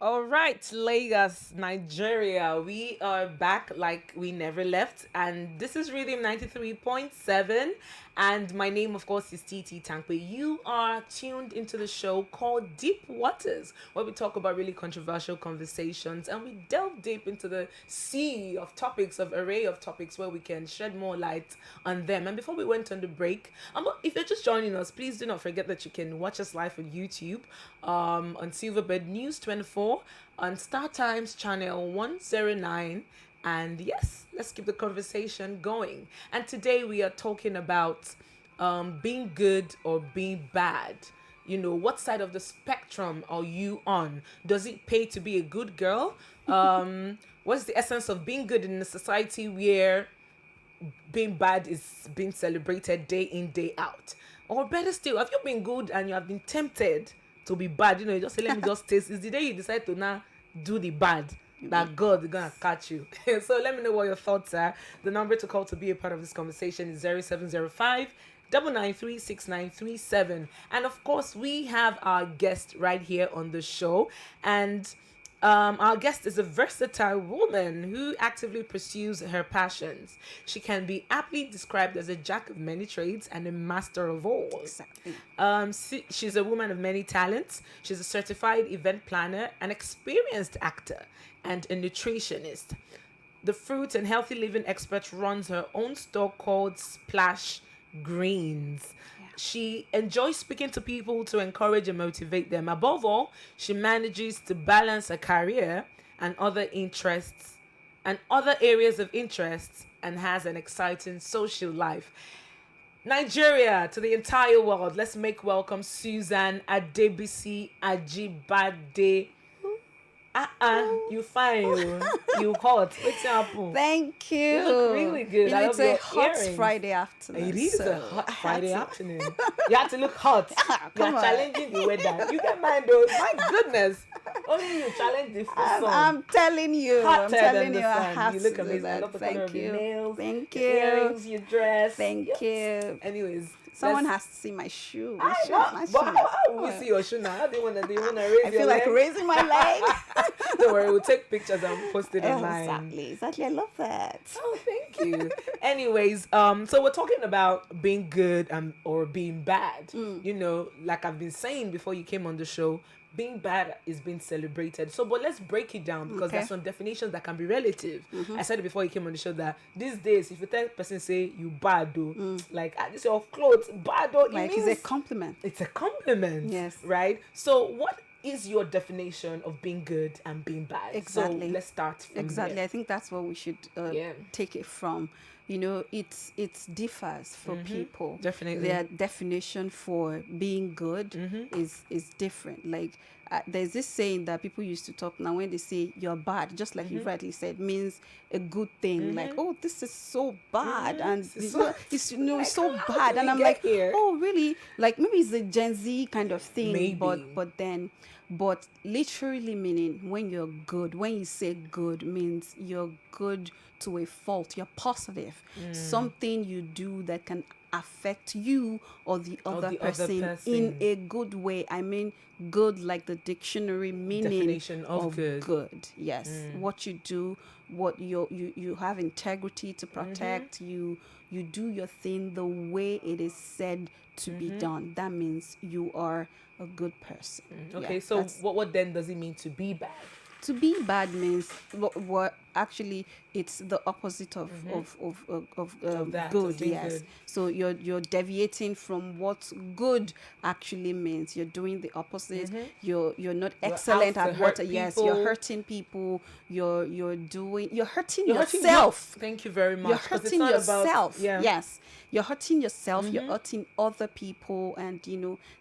All right, Lagos, Nigeria. We are back like we never left, and this is Rhythm 93.7. And my name, of course, is TT Tankwe. You are tuned into the show called Deep Waters, where we talk about really controversial conversations and we delve deep into the sea of topics, of array of topics where we can shed more light on them. And before we went on the break, if you're just joining us, please do not forget that you can watch us live on YouTube, on Silverbird News 24, on Star Times channel 109. And yes, let's keep the conversation going. And today we are talking about being good or being bad. You know, what side of the spectrum are you on? Does it pay to be a good girl? What's the essence of being good in a society where being bad is being celebrated day in, day out? Or better still, have you been good and you have been tempted to be bad? You know, you just say, let me just taste. It's the day you decide to now do the bad that God is gonna catch you. So let me know what your thoughts are. The number to call to be a part of this conversation is 0705 9936937. And of course, we have our guest right here on the show. And our guest is a versatile woman who actively pursues her passions. She can be aptly described as a jack of many trades and a master of all. Exactly. She's a woman of many talents. She's a certified event planner, an experienced actor, and a nutritionist. The fruit and healthy living expert runs her own store called Splash Greens. She enjoys speaking to people to encourage and motivate them. Above all, she manages to balance a career and other interests and other areas of interest and has an exciting social life. Nigeria, to the entire world, let's make welcome Susan Adebisi Ajibade. You fine, you hot. What's happening? Thank you. You look really good. I It's love a your hot earrings. Friday afternoon. It is so a hot I had Friday to- afternoon. You have to look hot. You're Come on. challenging the weather. You get mine though. My goodness. Only you challenge the full sun. I'm telling you. Hotter I'm than telling the you. I sun. have You look to do amazing. I that. love the color Thank of your you. nails. Thank Your you. earrings, your dress. Thank you. Anyways. Someone let's- has to see my shoe. I My know, shoe. but how will we see your shoe now? How do you wanna raise I your feel like leg? raising my leg. Don't worry, we'll take pictures and post it online. Exactly. I love that. Oh, thank you. Anyways, so we're talking about being good or being bad. You know, like I've been saying before you came on the show, being bad is being celebrated. So, but let's break it down because Okay. there's some definitions that can be relative. I said it before you came on the show that these days, if you tell a person say you bad though, like this your clothes bad though, Like it means it's a compliment. it's a compliment. Yes. Right. So, what is your definition of being good and being bad? Exactly. So let's start from Exactly. there. I think that's what we should take it from. You know, it differs for people. Definitely. Their definition for being good is different. Like there's this saying that people used to talk now when they say you're bad, just like you rightly said, means a good thing. Like, oh, this is so bad, and This is so- it's it's so how bad, did and we I'm get like, here? oh, really? Like maybe it's a Gen Z kind of thing, Maybe. but literally meaning when you're good, when you say good, means you're good to a fault, you're positive. Something you do that can affect you or the other person in a good way. I mean good like the dictionary meaning Definition of good. Yes. What you do, what you have integrity to protect, you do your thing the way it is said to be done. That means you are a good person. Okay, Yeah, so that's- what then does it mean to be bad? to be bad means what actually it's the opposite of that, good. of being Yes. good. So you're deviating from what good actually means. You're doing the opposite. You're not excellent out to at what. hurt Yes, people. you're hurting people. You're hurting You're hurting yourself. Thank you very much. You're 'cause it's hurting not yourself. About, Yes. You're hurting yourself. You're hurting other people, and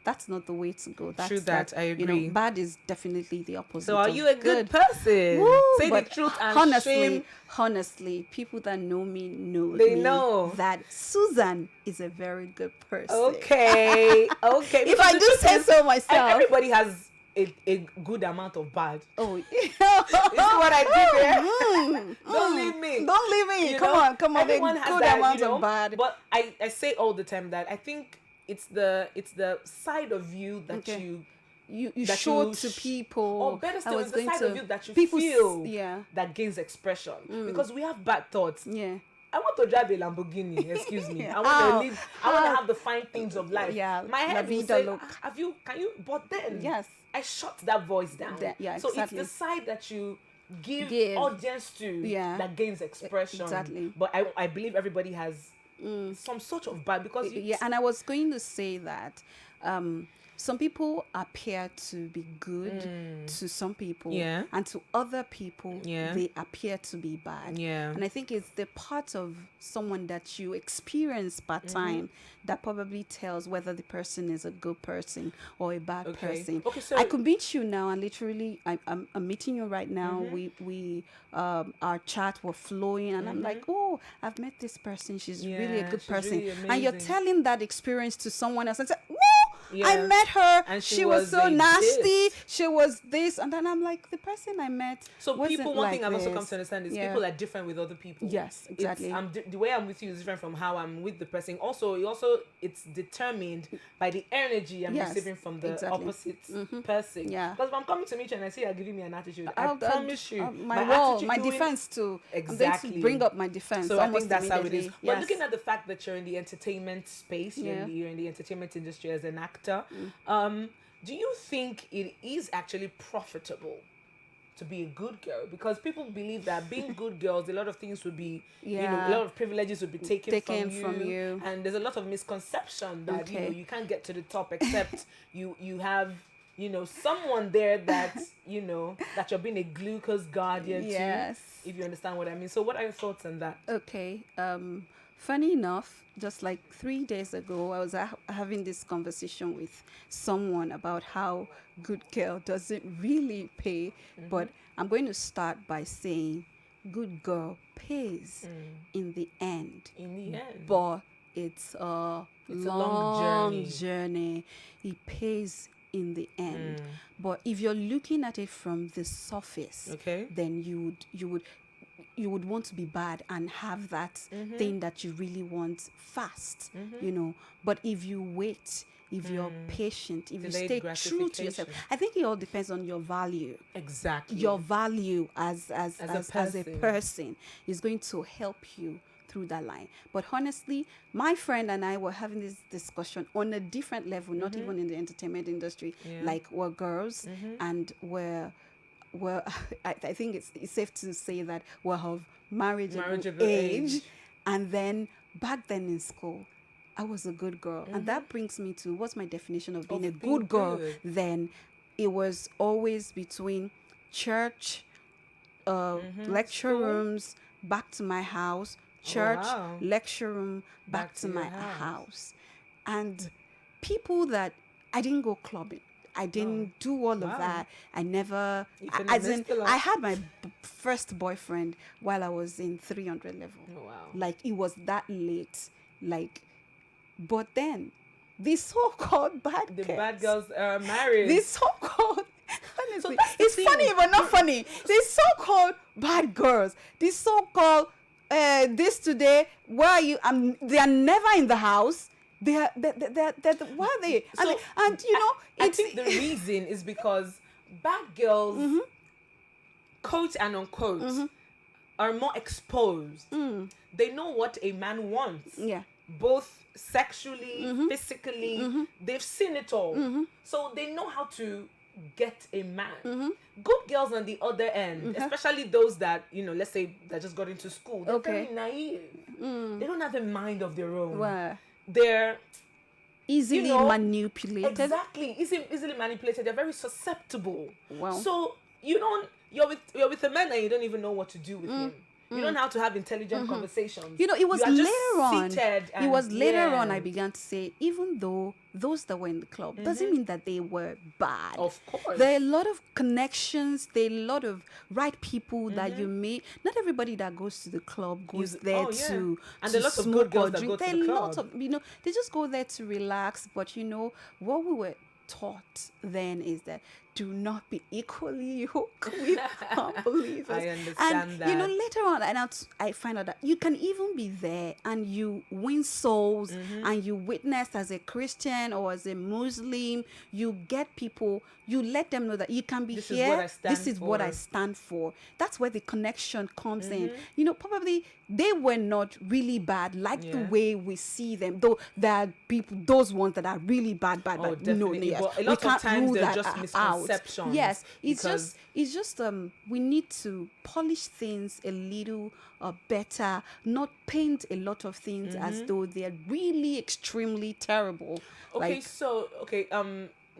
that's not the way to go. That's True that, I agree. bad is definitely the opposite. So are of you a good person? Woo, Say the but truth and shame. honestly, people that know me know They know. that Susan is a very good person. Okay, okay. If Because I the do truth say is, so myself. everybody has a good amount of bad. Oh, You see what I did there? Don't leave me. Don't leave me. You Come know, on. A everyone has good that, amount of bad. But I say all the time that I think it's the side of you that Okay. you You that show you to sh- people. or better I still, was it's the going side of to you that you people. feel Yeah. that gains expression. Because we have bad thoughts. Yeah. I want to drive a Lamborghini. Excuse me. I want to How? live. I want to How? have the fine things of life. Yeah, My la head will vida say, look. "Have you? Can you?" But then, Yes. I shut that voice down. Yeah, So it's the exactly. side that you give Give. audience to Yeah. that gains expression. Exactly. But I believe everybody has some sort of bad because you. Yeah, and I was going to say that some people appear to be good to some people, Yeah. and to other people, Yeah. they appear to be bad. Yeah. And I think it's the part of someone that you experience part time that probably tells whether the person is a good person or a bad person. Okay, so I could meet you now, and literally, I'm meeting you right now. We our chat were flowing, and I'm like, oh, I've met this person. She's really a Yeah, good she's person. really And you're amazing. telling that experience to someone else and say, whoa, I Yeah. met her. And She she was was so a nasty. this. She was this. And then I'm like, the person I met So wasn't people, one like thing I've also this. come to understand is Yeah. people are different with other people. Yes, exactly. The way I'm with you is different from how I'm with the person. Also, it's determined by the energy I'm Yes, receiving from the exactly. opposite person. Yeah. Because if I'm coming to meet you and I see you're giving me an attitude, I I'll- promise you, my wall, attitude my doing- defense too. I'm going Exactly. to bring up my defense. So I almost think that's how it is. immediately. But Yes. looking at the fact that you're in the entertainment space, Yeah. you're in the entertainment industry as an actor, do you think it is actually profitable to be a good girl? Because people believe that being good girls, a lot of things would be, Yeah. a lot of privileges would be taken from you. you. And there's a lot of misconception that, Okay. you can't get to the top except you have, someone there that, that you're being a glucose guardian Yes. to, if you understand what I mean. So what are your thoughts on that? Okay. Funny enough, just like 3 days ago, I was having this conversation with someone about how good girl doesn't really pay. But I'm going to start by saying good girl pays in the end. In the end. But it's a long journey. It pays in the end. But if you're looking at it from the surface, Okay. then you would want to be bad and have that thing that you really want fast, But if you wait, if you're patient, if you Delayed stay true to yourself, gratification. I think it all depends on your value. Exactly. Your value as a person. person is going to help you through that line. But honestly, my friend and I were having this discussion on a different level, not even in the entertainment industry. Yeah. Like we're girls and I think it's safe to say that we're of marriageable age. And then back then in school, I was a good girl. And that brings me to what's my definition of being a being good girl. good. Then it was always between church, lecture School. rooms, back to my house, church, wow. lecture room, back to your my house. And people that I didn't go clubbing. I didn't do all of Wow. that. I never, You couldn't as have in, missed a lot. I had my first boyfriend while I was in 300 level. Oh, wow. Like it was that late. But then these so-called bad The girls, bad girls are married. these so-called, honestly, that's the it's thing. funny but not funny. These so-called bad girls, these so-called this today, where are you? They are never in the house. They're why are they? So, and I it's think the reason is because bad girls, quote and unquote, are more exposed. They know what a man wants. yeah. Both sexually, physically, they've seen it all. So they know how to get a man. Good girls on the other end, especially those that, let's say that just got into school, they're Okay. very naive. They don't have a mind of their own. Well, They're easily manipulated. exactly easily manipulated. They're very susceptible. Wow. So you're with a man and you don't even know what to do with him. You don't know how to have intelligent conversations. It was You are just later on. seated It was and- later yeah. on I began to say, even though those that were in the club doesn't mean that they were bad. Of course. There are a lot of connections. There are a lot of right people that you meet. Not everybody that goes to the club goes there to And to there are lots of smoke good girls or that drink. go to There the are lots club. of they just go there to relax. But what we were taught then is that do not be equally yoked with unbelievers. I understand and that. you know, later on, and I find out that you can even be there and you win souls, and you witness as a Christian or as a Muslim, you get people, you let them know that you can be This is here. what I stand This is what I for. stand for. That's where the connection comes in. You know, probably they were not really bad like the Yeah. way we see them, though there are people, those ones that are really bad. Oh, No, definitely. yes, But a we lot of can't times rule they're that just out. misconceptions. Yes, because it's just we need to polish things a little better, not paint a lot of things as though they're really extremely terrible. okay, Like, so okay,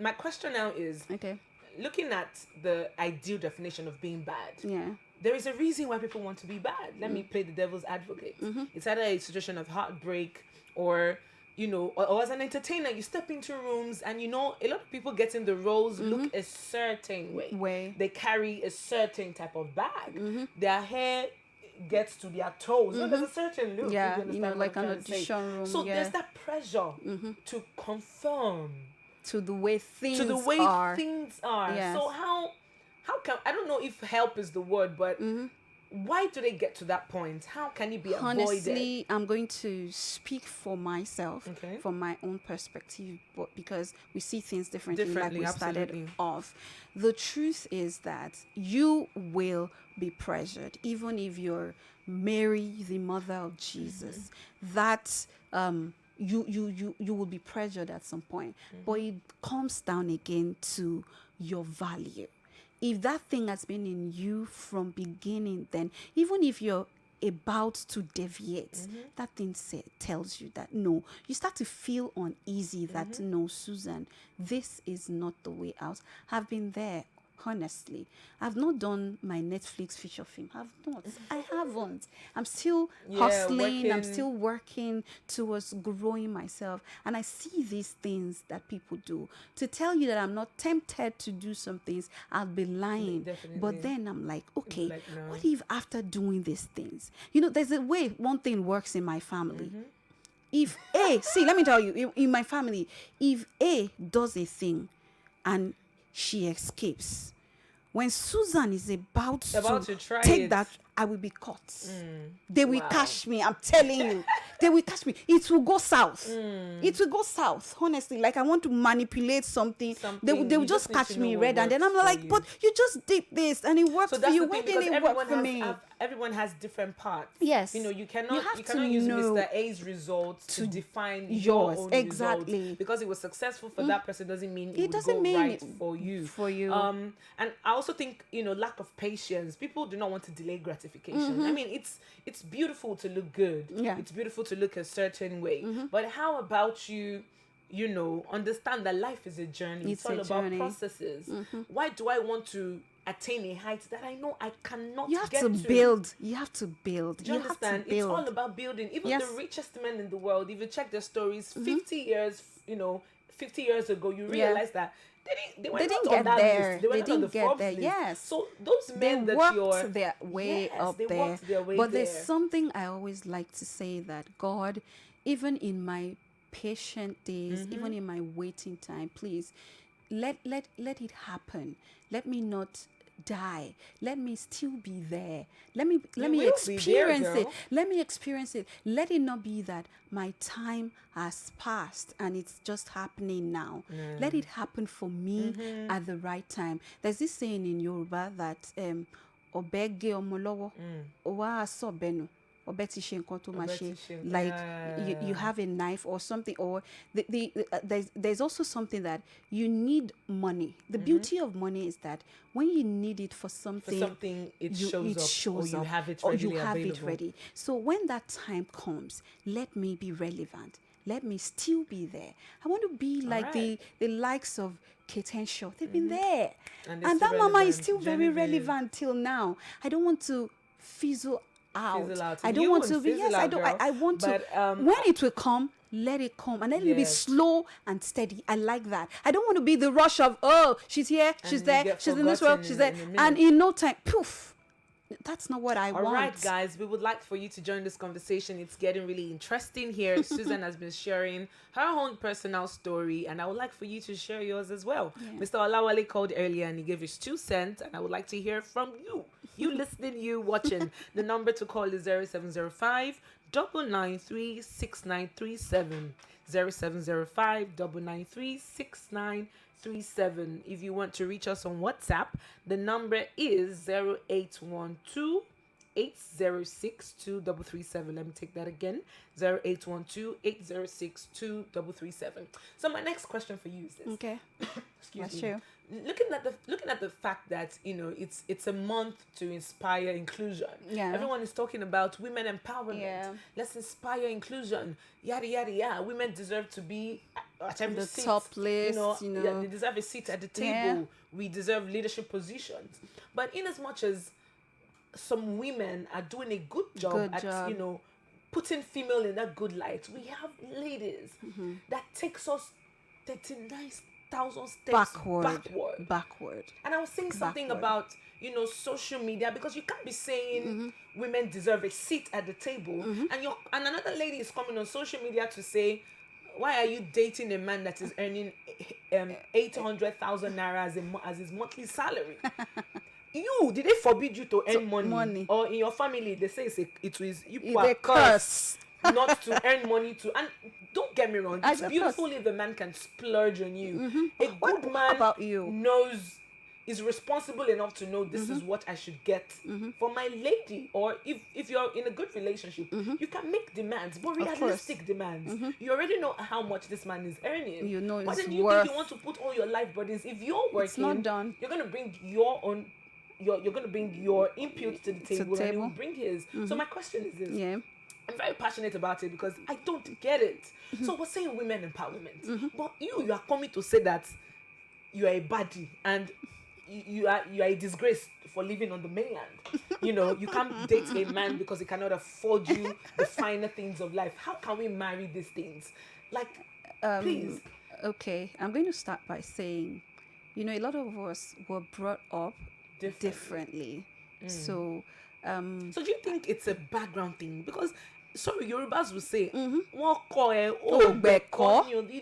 my question now is, okay, looking at the ideal definition of being bad, yeah, there is a reason why people want to be bad. Let me play the devil's advocate. It's either a situation of heartbreak, or or as an entertainer, you step into rooms and a lot of people get in the roles, look a certain way. They carry a certain type of bag. Their hair gets to their toes. There's a certain look. yeah, if you understand what like I'm an trying to say. audition room. So Yeah, there's that pressure to conform to the way things to the way are. things are. Yes. So how can, I don't know if help is the word, but why do they get to that point? How can it be avoided? Honestly, I'm going to speak for myself, Okay. from my own perspective, but because we see things differently, like we started absolutely. off. The truth is that you will be pressured, even if you're Mary, the mother of Jesus. That you will be pressured at some point, but it comes down again to your value. If that thing has been in you from beginning, then even if you're about to deviate, that thing tells you that no, you start to feel uneasy that no, Susan, this is not the way out. I've been there. Honestly, I've not done my Netflix feature film. I haven't. I'm still hustling. I'm working. still working towards growing myself. And I see these things that people do. To tell you that I'm not tempted to do some things, I'll be lying. Definitely. But then I'm like, okay, like, no. what if after doing these things, there's a way one thing works in my family. If A, see, let me tell you, in my family, if A does a thing and she escapes, when Susan is about to try take it. that, I will be caught. They will Wow. catch me. I'm telling you, they will catch me. It will go south. It will go south. Honestly, like I want to manipulate something. They will you just need catch to know me what red, and then I'm works for like, you. but you just did this, and it worked So for that's you. the Why thing, because didn't it work for me? everyone has different parts. Yes. You cannot have you to cannot use know Mr. A's results to define yours. your own Exactly. results. Because it was successful for that person doesn't mean it would doesn't go mean right it for you. for you. And I also think lack of patience. People do not want to delay gratification. I mean, it's beautiful to look good. Yeah. It's beautiful to look a certain way. But how about you understand that life is a journey. It's all a about journey. processes. Why do I want to attain a height that I know I cannot You have get to build. You have to build. Do you understand? Have to build. It's all about building. Even Yes. the richest men in the world, if you check their stories, 50 years, 50 years ago, you realize that they were They not didn't on get that there. list. They were They not on the didn't get Forbes there. list. Yes. So those They men that worked you're their way up they there. worked their way But there. there's something I always like to say, that God, even in my patient days, even in my waiting time, please let it happen. Let me not die. Let me still be there. Let me will be there, experience it. girl. Let me experience it. Let it not be that my time has passed and it's just happening now. Let it happen for me at the right time. There's this saying in Yoruba that obege omolowo owa asobenu obeti ṣe nǹkan tó máa ṣe. Like you have a knife or something, or there's also something that you need money. The beauty of money is that when you need it for something, it it shows up, or you have it or readily you have available. it ready. So when that time comes, let me be relevant. Let me still be there. I want to be like right. the likes of Kate Henshaw. They've been there. And And they're that still mama is relevant. still very Genevieve. relevant till now. I don't want to fizzle out. I don't You want won't to be. fizzle Yes, I out, don't. girl. I want But, to. When it will come, let it come, and let it be Yes. slow and steady. I like that. I don't want to be the rush of, oh, she's here, she's you there, get she's in this world, forgotten she's in there, a minute. and in no time, poof. That's not what I All want. right, guys, we would like for you to join this conversation. It's getting really interesting here. Susan has been sharing her own personal story, and I would like for you to share yours as well. Yeah. Mr. Olawale called earlier and he gave his 2 cents, and I would like to hear from you. You listening, you watching. The number to call is 0705 993 6937. 0705 993 6937. If you want to reach us on WhatsApp, the number is 0812 806 2337. Let me take that again. 0812 806 2337. So my next question for you is this. Okay. Excuse That's me. true. Looking at the fact that it's a month to inspire inclusion. Yeah. Everyone is talking about women empowerment. Yeah. Let's inspire inclusion. Yada yada yada. Women deserve to be at every The seat. top list, Yeah, they deserve a seat at the table. Yeah. We deserve leadership positions. But in as much as some women are doing a good job at putting female in that good light, we have ladies that takes us 39,000 steps Backward. And I was saying something about social media, because you can't be saying women deserve a seat at the table, and another lady is coming on social media to say, why are you dating a man that is earning 800,000 naira as his monthly salary? Did they forbid you to earn money? Or in your family they say you are cursed not to earn money too? And don't get me wrong, it's beautiful if a man can splurge on you. A good man about you? is responsible enough to know this is what I should get for my lady. Or if you're in a good relationship, you can make demands, but realistic demands. You already know how much this man is earning. You know why it's then you worth. think you want to put all your life burdens? If you're working, It's not done. you're going to bring your own. You're going to bring your input to the table, and he will bring his. So my question is this. Yeah. I'm very passionate about it because I don't get it. So we're saying women empowerment, but you are coming to say that you are a baddie and you are a disgrace for living on the mainland. You can't date a man because he cannot afford you the finer things of life. How can we marry these things? Please. Okay, I'm going to start by saying, a lot of us were brought up differently. So So do you think it's a background thing? Because Yorubas will say,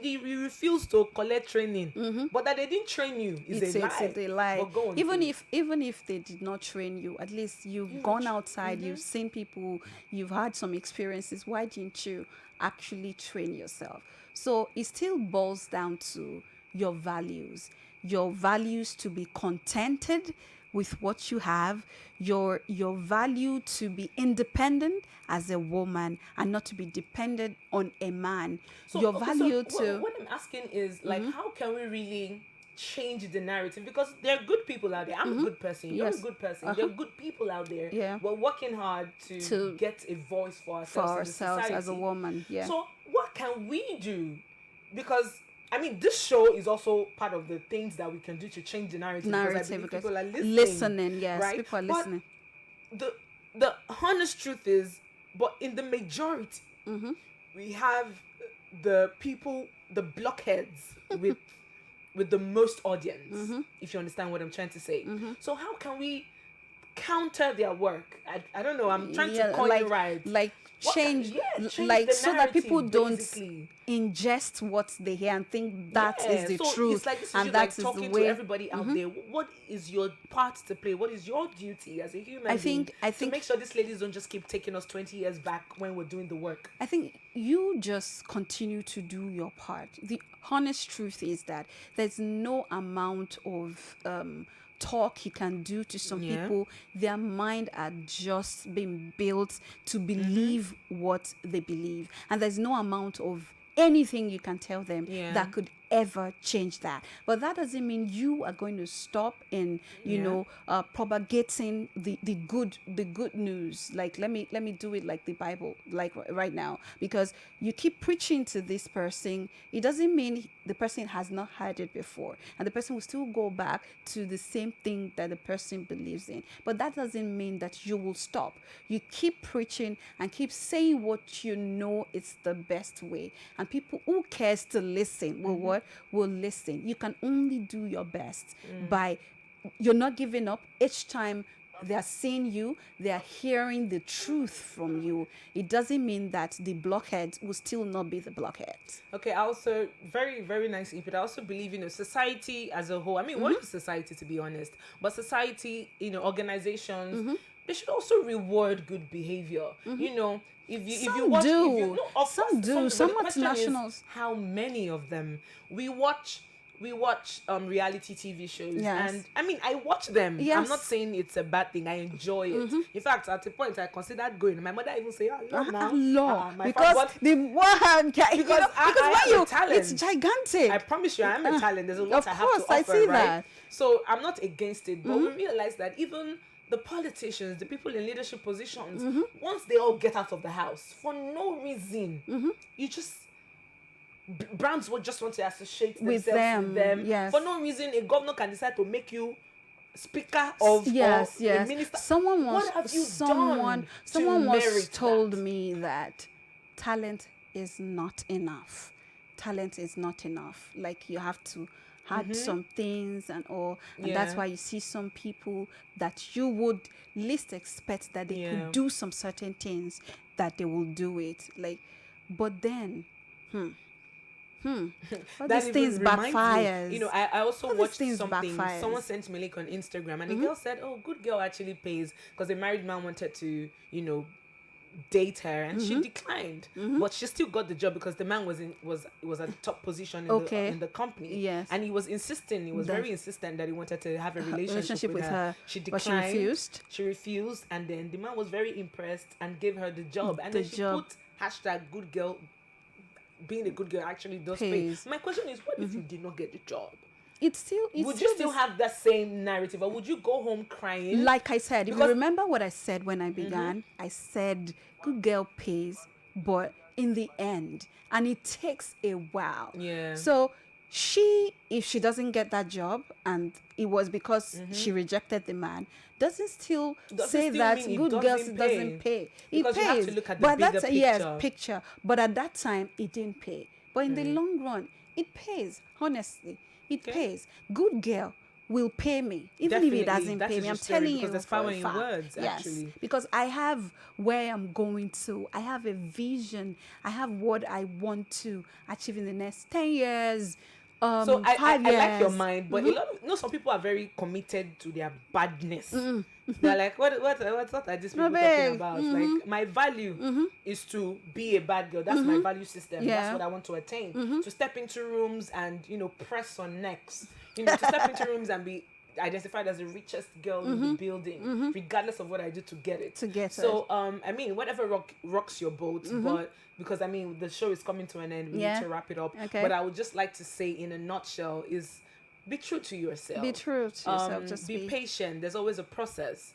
you refuse to collect training, but that they didn't train you is a lie. But go on, even if they did not train you, at least you've gone outside, you've seen people, you've had some experiences. Why didn't you actually train yourself? So it still boils down to your values to be contented with what you have, your value to be independent as a woman and not to be dependent on a man. What I'm asking is how can we really change the narrative? Because there are good people out there. I'm a good person. You're a good person. There are good people out there. Yeah. We're working hard to get a voice for ourselves as a woman. Yeah. So what can we do? Because this show is also part of the things that we can do to change the narrative. Because people are listening. Yes, right? People are listening. But the honest truth is, but in the majority, we have the people, the blockheads with the most audience. If you understand what I'm trying to say. So how can we counter their work? I don't know. I'm trying to coin it right. Change so that people don't ingest what they hear and think that is the truth, and that is the way. To everybody out there, what is your part to play? What is your duty as a human being to make sure these ladies don't just keep taking us 20 years back when we're doing the work? I think you just continue to do your part. The honest truth is that there's no amount of talk you can do to some people. Their mind are just being built to believe what they believe, and there's no amount of anything you can tell them that could ever change that. But that doesn't mean you are going to stop in propagating the good news. Like let me do it like the Bible, like right now, because you keep preaching to this person. It doesn't mean the person has not heard it before, and the person will still go back to the same thing that the person believes in. But that doesn't mean that you will stop. You keep preaching and keep saying what you know is the best way, and people who cares to listen will listen. You can only do your best by you're not giving up each time they are seeing you, they are hearing the truth from you. It doesn't mean that the blockheads will still not be the blockheads. Okay, I also very, very nice input. I also believe, society as a whole. I mean, what is society, to be honest? But society, organizations, they should also reward good behavior. If you watch, Some do. Some but the question is, multinationals. how many of them we watch? We watch reality TV shows, Yes. and I mean, I watch them. Yes. I'm not saying it's a bad thing. I enjoy it. In fact, at a point, I considered going. My mother even say, now." Law, My because father, the one because I when am a talent. it's gigantic. I promise you, I am a talent. There's a lot Of I have course, to I offer, see right? that. So I'm not against it, but we realize that even the politicians, the people in leadership positions, once they all get out of the house for no reason, you just brands will just want to associate With themselves with them. yes. For no reason, a governor can decide to make you speaker of or yes. a minister. Someone What have you someone done someone to once merit told that? me that talent is not enough. Talent is not enough. Like, you have to add some things and all, and that's Yeah. why you see some people that you would least expect that they Yeah. could do some certain things, that they will do it. Like, but then all That these even things reminds backfires. me, I also All these watched things something. backfires. Someone sent me a link on Instagram, and the girl said, "Oh, good girl actually pays," because the married man wanted to, date her, and she declined. But she still got the job because the man was at the top position in Okay. in the company. Yes. And he was insisting. He was That- very insistent that he wanted to have a relationship with her. She But declined. she refused. She refused, and then the man was very impressed and gave her the job. And The then she job. put hashtag good girl. Being a good girl actually does Pays. pay. My question is, what if you did not get the job? Would Would you still have that same narrative, or would you go home crying? Like I said, if you Because- remember what I said when I began, I said good girl pays, but in the end, and it takes a while. Yeah. So if she doesn't get that job, and it was because she rejected the man, doesn't still say still that mean it good girls doesn't doesn't pay. It Because pays. you have to look at the but bigger that's picture. yes, picture. But at that time, it didn't pay. But in the long run, it pays. Honestly, it Okay. pays. Good girl will pay me, even if Definitely. it doesn't That pay is me. your I'm story, telling because you, there's for power a in your fact. words, Yes, actually. because I have where I'm going to. I have a vision. I have what I want to achieve in the next 10 years. So I 5 years. like your mind, but a lot of some people are very committed to their badness. They're like, what are these people talking big. about? Like, my value is to be a bad girl. That's my value system. Yeah. That's what I want to attain. To step into rooms and press on necks. To step into rooms and be identified as the richest girl in the building, regardless of what I do to get it. So I mean, whatever rocks your boat, but because I mean the show is coming to an end, we need to wrap it up. Okay. But I would just like to say, in a nutshell, is be true to yourself. Be true to yourself. Just be patient. There's always a process.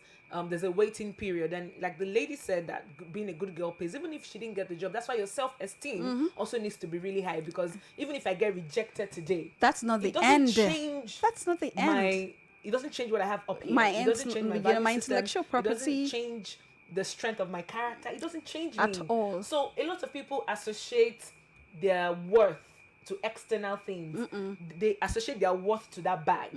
There's a waiting period, and like the lady said, that being a good girl pays. Even if she didn't get the job, that's why your self-esteem also needs to be really high, because even if I get rejected today, that's not the it doesn't end. change That's not the end. It doesn't change what I have up here. My It doesn't change my value my system. intellectual It property. doesn't change the strength of my character. It doesn't change At me all. So a lot of people associate their worth to external things. They associate their worth to that bag.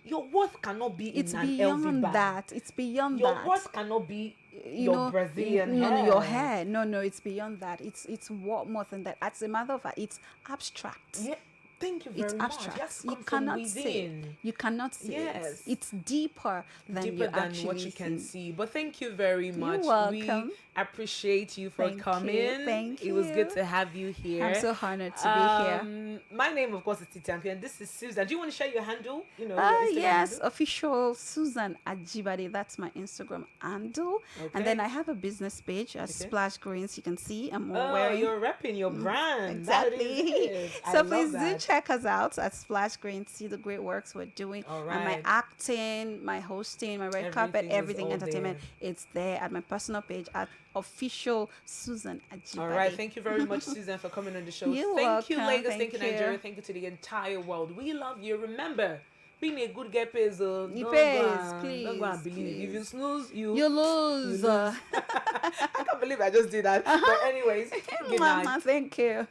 Your worth cannot be It's in an LV beyond bag. that. It's beyond Your that. worth cannot be You your Brazilian no, hair. your hair. No, it's beyond that. It's what more than that. As a matter of fact, it's abstract. Yeah. Thank you very It's much. abstract. That's You come from cannot see. within. You cannot see Yes. it. It's deeper than Deeper you than actually what you can see. see. But thank you very much. welcome. We appreciate you for Thank coming. you. Thank It was good you. to have you here. I'm so honored to be here. My name, of course, is Titanki, and this is Susan. Do you want to share your handle? Your Ah, Instagram yes, handle? official Susan Ajibade. That's my Instagram handle. Okay. And then I have a business page at Splash Greens. You can see I'm Oh, wearing. you're repping your brand. Exactly. That is it. I So love please do that. check us out at Splash Green. See the great works we're doing. All And my right. acting, my hosting, my red carpet, Everything is everything all entertainment. It's there at my personal page at official Susan Ajibade. All right, thank you very much, Susan, for coming on the show. You're Thank you, welcome. Lagos. Thank you, Thank you. Nigeria. Thank you to the entire world. We love you. Remember, being a good girl pays. You Don't pays, go and- please, Don't go and believe. please. If you snooze, you lose. I can't believe I just did that. But anyways, good night. Mama, thank you.